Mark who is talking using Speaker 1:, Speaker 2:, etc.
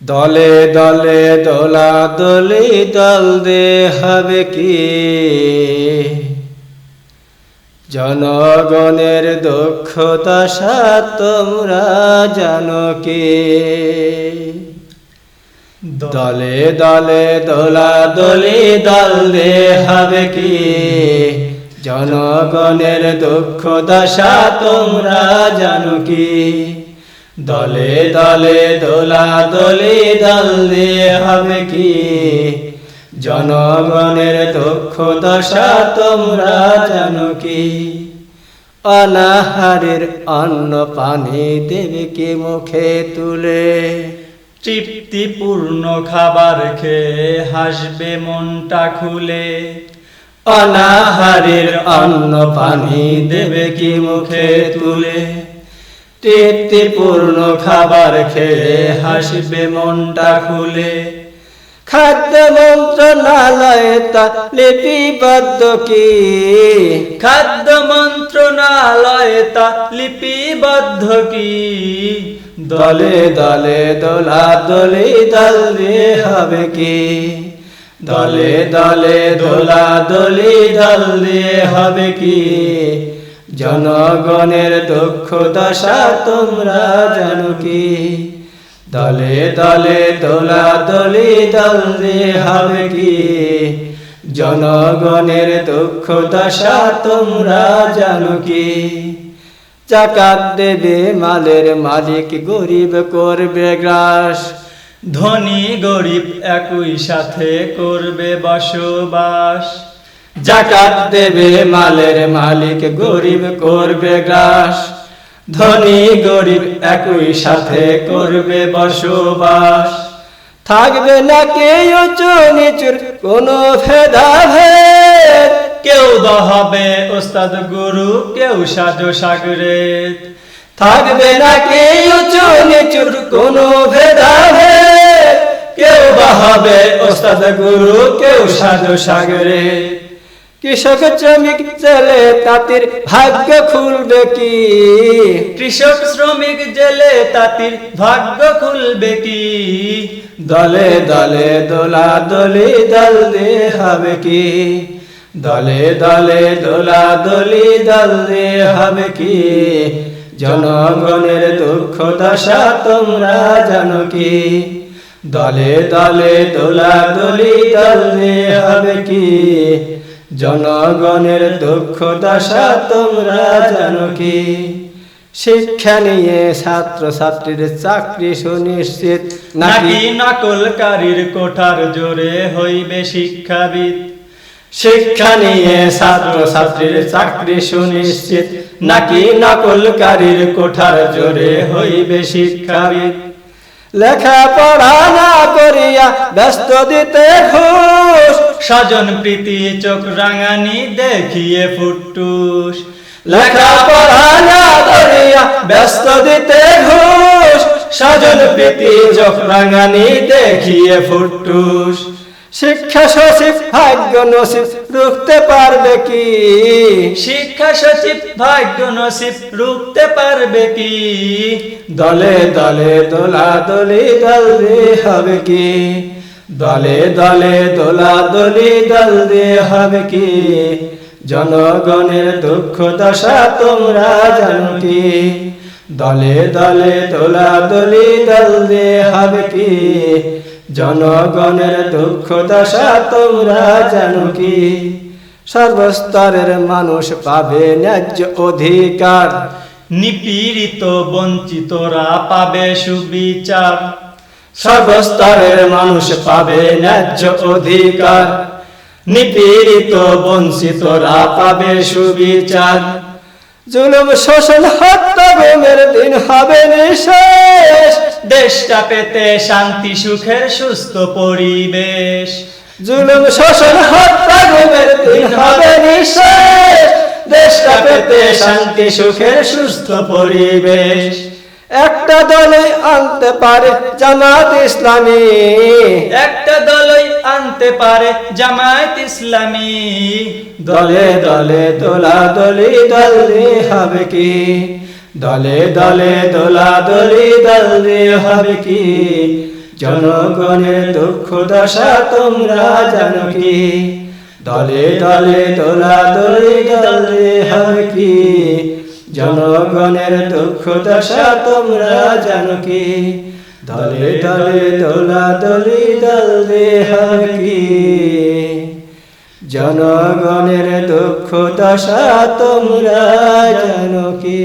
Speaker 1: দলে দলে দোলাদলি দল দে হবে কি, জনগণের দুঃখ দশা তোমরা জানো কি। দলে দলে দোলাদলি দল দে হবে কি, জনগণের দুঃখ দশা তোমরা জানো কি। দলে দলে দোলাদলি দল দে হবে কি, জনগণের দুঃখ দশা তোমরা জানো কি। অনাহারের অন্ন পানি দেবে কি মুখে তুলে,
Speaker 2: তৃপ্তিপূর্ণ খাবার খেয়ে হাসবে মনটা খুলে।
Speaker 1: অনাহারের অন্ন পানি দেবে কি মুখে তুলে, তৃপ্তিপূর্ণ খাবার খেয়ে হাসবে মনটা খুলে। খাদ্য মন্ত্রণালয়ে তা লিপিবদ্ধ কি,
Speaker 2: খাদ্য মন্ত্রণালয়ে তা লিপিবদ্ধ কি।
Speaker 1: দলে দলে দোলাদলি দল দে হবে কি, দলে দলে দোলাদলি দল দে হবে কি, জনগণের দুঃখ দশা তোমরা জানো কি। দলে দলে দোলাদলি দল দে হবে কি, জনগণের দুঃখ দশা তোমরা জানো কি। যাকাত দেবে মালের মালিক, গরিব করবে গ্রাস।
Speaker 2: ধনী গরিব একই সাথে করবে বসবাস।
Speaker 1: যাকাত দেবে মালের মালিক, গরিব করবে গ্রাস। ধনী গরিব একই সাথে করবে বসবাস। থাকবে না কেউ উঁচু নিচুর কোনো ভেদাভেদ,
Speaker 2: কেউ বা হবে ওস্তাদ গুরু, কেউ সাজো সাগরেদ।
Speaker 1: থাকবে না কেউ উঁচু নিচুর কোনো ভেদাভেদ, কেউ বা হবে ওস্তাদ গুরু, কেউ সাজো সাগরেদ। কৃষক শ্রমিক জেলে তাঁতির ভাগ্য খুলবে কি,
Speaker 2: কৃষক শ্রমিক জেলে তাঁতির ভাগ্য খুলবে কি।
Speaker 1: দলে দলে দোলাদলি দল দে হবে কি, দলে দলে দোলাদলি দল দে হবে কি, জনগণের দুঃখ দশা তোমরা জানো কি। দলে দলে দোলাদলি দল দে হবে কি, জনগণের দুঃখ দশা তোমরা জানো কি। শিক্ষা নিয়ে ছাত্র ছাত্রীর চাকরি সুনিশ্চিত
Speaker 2: নাকি নকলকারীর কোঠার জোরে হইবে শিক্ষাবিদ।
Speaker 1: শিক্ষা নিয়ে ছাত্র ছাত্রীর চাকরি সুনিশ্চিত, নাকি নকলকারীর কোঠার জোরে হইবে শিক্ষাবিদ। লেখাপড়া না করিয়া ব্যস্ত দিতে ঘুষ,
Speaker 2: স্বজন প্রীতি চোখ রাঙানি দেখিয়ে ফুটুস।
Speaker 1: লেখাপড়া না করিয়া ব্যস্ত দিতে ঘুষ, স্বজন প্রীতি চোখ রাঙানি দেখিয়ে ফুটুস। শিক্ষা সচিব ভাগ্য নসিব রুখতে পারবে কি,
Speaker 2: শিক্ষা সচিব ভাগ্য নসিব রুখতে পারবে কি।
Speaker 1: দলে দলে দোলাদলি দল দে হবে কি, দলে দলে দোলাদলি দল দে হবে কি, জনগণের দুঃখ দশা তোমরা জানো কি। দলে দলে দোলাদলি দল দে হবে কি, জনগণের দুঃখ দশা তোমরা জানো কি। সর্বস্তরের মানুষ পাবে ন্যায্য অধিকার,
Speaker 2: নিপীড়িত বঞ্চিতরা পাবে সুবিচার।
Speaker 1: সর্বস্তরের মানুষ পাবে ন্যায্য অধিকার, নিপীড়িত বঞ্চিতরা পাবে সুবিচার। জুলুম শোষণ হত্যা গুমের দিন হবে নিঃশেষ,
Speaker 2: দেশটা পেতে শান্তি সুখের সুস্থ পরিবেশ।
Speaker 1: জুলুম শোষণ হত্যা গুমের দিন হবে নিঃশেষ, দেশটা পেতে শান্তি সুখের সুস্থ পরিবেশ। একটা দলে আনতে পারে জামাত ইসলামী,
Speaker 2: একটা দলই আনতে পারে জামায়াত ইসলামী।
Speaker 1: দলে দলে দোলাদলি দল দে হবে কি, দলে দলে দোলাদলি দল দে হবে কি, জনগণের দুঃখ দশা তোমরা জানো কি দলে দলে দোলাদলি দলে হবে কি জনগণের দুঃখ দশা তোমরা জানো কি দলে দলে দোলাদলি দলে হবে কি জনগণের দুঃখ দশা তোমরা জানো কি।